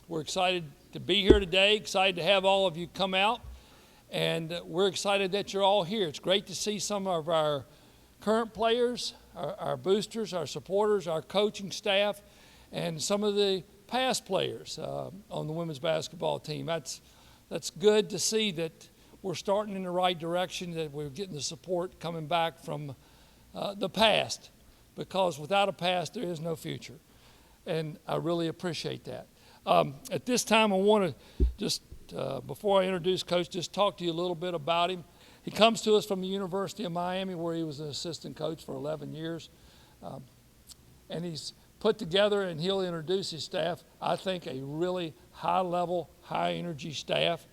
We're excited to be here today, excited to have all of you come out, and we're excited that you're all here. It's great to see some of our current players, our boosters, our supporters, our coaching staff, and some of the past players on the women's basketball team. That's good to see that we're starting in the right direction, that we're getting the support coming back from the past, because without a past, there is no future. And I really appreciate that. At this time, I want to just, before I introduce Coach, just talk to you a little bit about him. He comes to us from the University of Miami, where he was an assistant coach for 11 years. And he's put together, and he'll introduce his staff, I think a really high-level, high-energy staff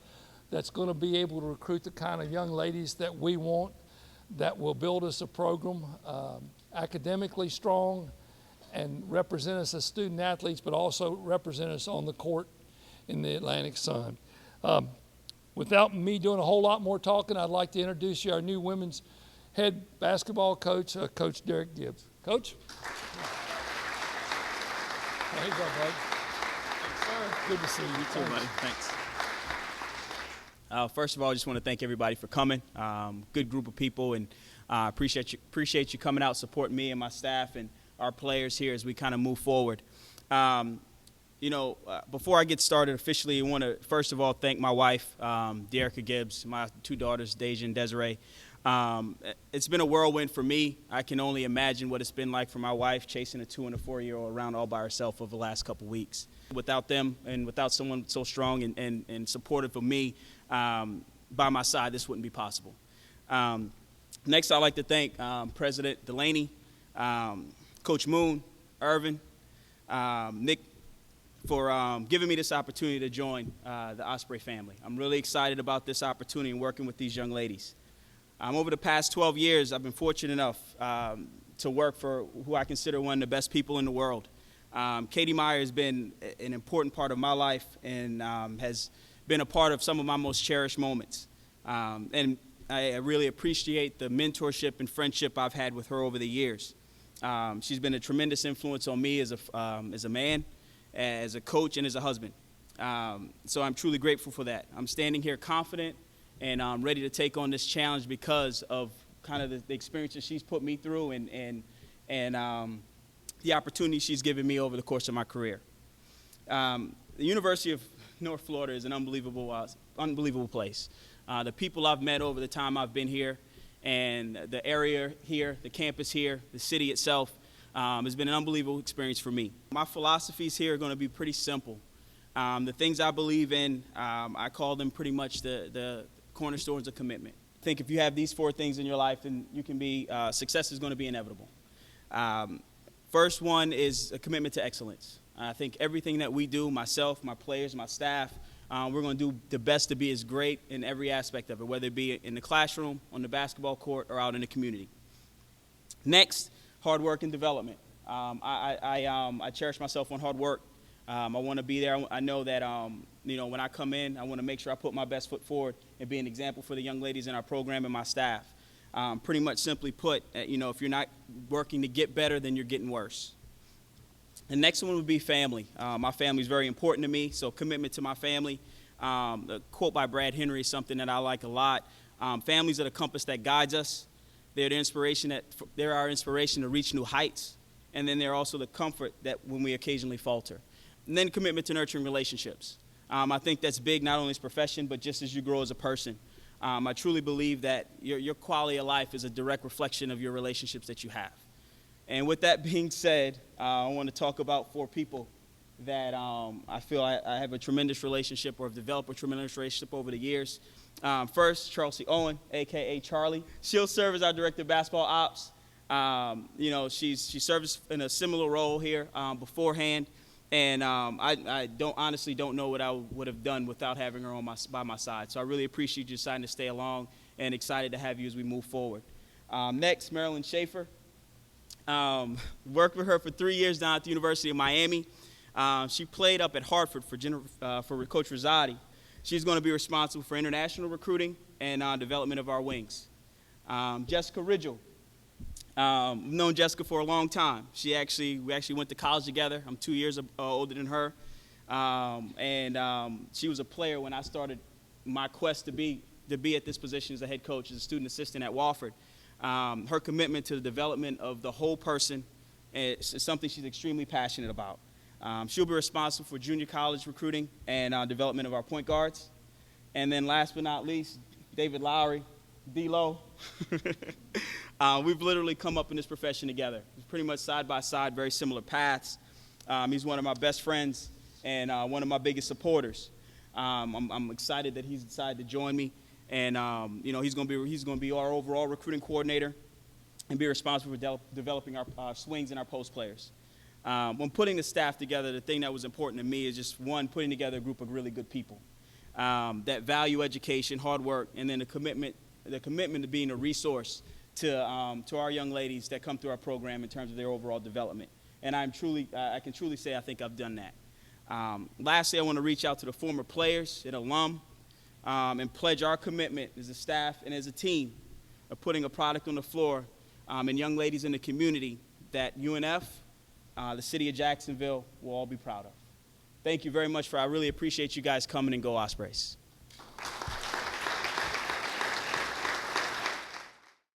that's going to be able to recruit the kind of young ladies that we want, that will build us a program academically strong and represent us as student athletes, but also represent us on the court in the Atlantic Sun. Without me doing a whole lot more talking, I'd like to introduce you our new women's head basketball coach, Coach Darrick Gibbs. Coach? Hey, bud. Thanks, sir. Good to see you. You too, buddy. Thanks. First of all, I just want to thank everybody for coming. Good group of people, and appreciate you coming out, supporting me and my staff and our players here as we kind of move forward. Before I get started officially, I want to first of all thank my wife, Darrick Gibbs, my two daughters, Deja and Desiree. It's been a whirlwind for me. I can only imagine what it's been like for my wife, chasing a 2- and 4-year-old around all by herself over the last couple weeks. Without them and without someone so strong and supportive of me by my side, this wouldn't be possible. Next, I'd like to thank President Delaney, Coach Moon, Irvin, Nick, for giving me this opportunity to join the Osprey family. I'm really excited about this opportunity and working with these young ladies. Over the past 12 years, I've been fortunate enough to work for who I consider one of the best people in the world. Katie Meyer has been an important part of my life and has been a part of some of my most cherished moments. And I really appreciate the mentorship and friendship I've had with her over the years. She's been a tremendous influence on me as a man, as a coach, and as a husband. So I'm truly grateful for that. I'm standing here confident and I'm ready to take on this challenge because of kind of the experiences she's put me through and the opportunity she's given me over the course of my career. The University of North Florida is an unbelievable place. The people I've met over the time I've been here, and the area here, the campus here, the city itself, has been an unbelievable experience for me. My philosophies here are going to be pretty simple. The things I believe in, I call them pretty much the cornerstones of commitment. I think if you have these 4 things in your life, then you can be, success is going to be inevitable. First one is a commitment to excellence. I think everything that we do, myself, my players, my staff, we're going to do the best to be as great in every aspect of it, whether it be in the classroom, on the basketball court, or out in the community. Next, hard work and development. I cherish myself on hard work. I want to be there. I know that, when I come in, I want to make sure I put my best foot forward and be an example for the young ladies in our program and my staff. Pretty much simply put, if you're not working to get better, then you're getting worse. The next one would be family. My family is very important to me, so commitment to my family. The quote by Brad Henry is something that I like a lot. Families are the compass that guides us. They're our inspiration to reach new heights, and then they're also the comfort that when we occasionally falter. And then commitment to nurturing relationships. I think that's big, not only as a profession, but just as you grow as a person. I truly believe that your quality of life is a direct reflection of your relationships that you have. And with that being said, I want to talk about 4 people that I feel I have a tremendous relationship or have developed a tremendous relationship over the years. First, Chelsea Owen, a.k.a. Charlie. She'll serve as our Director of Basketball Ops. She serves in a similar role here beforehand. And I honestly don't know what I would have done without having her by my side. So I really appreciate you deciding to stay along and excited to have you as we move forward. Next, Marilyn Schaefer. Worked with her for 3 years down at the University of Miami. She played up at Hartford for Coach Rosati. She's going to be responsible for international recruiting and development of our wings. Jessica Ridgel. I've known Jessica for a long time. We actually went to college together. I'm 2 years older than her. She was a player when I started my quest to be at this position as a head coach, as a student assistant at Wofford. Her commitment to the development of the whole person is something she's extremely passionate about. She'll be responsible for junior college recruiting and development of our point guards. And then last but not least, David Lowry, D-Lo. We've literally come up in this profession together. Pretty much side by side, very similar paths. He's one of my best friends and one of my biggest supporters. I'm excited that he's decided to join me, and he's going to be our overall recruiting coordinator and be responsible for developing our swings and our post players. When putting the staff together, the thing that was important to me is just, one, putting together a group of really good people that value education, hard work, and then the commitment to being a resource to our young ladies that come through our program in terms of their overall development. And I can truly say I think I've done that. Lastly, I want to reach out to the former players and alum and pledge our commitment as a staff and as a team of putting a product on the floor and young ladies in the community that UNF, the city of Jacksonville, will all be proud of. Thank you very much. I really appreciate you guys coming, and go Ospreys.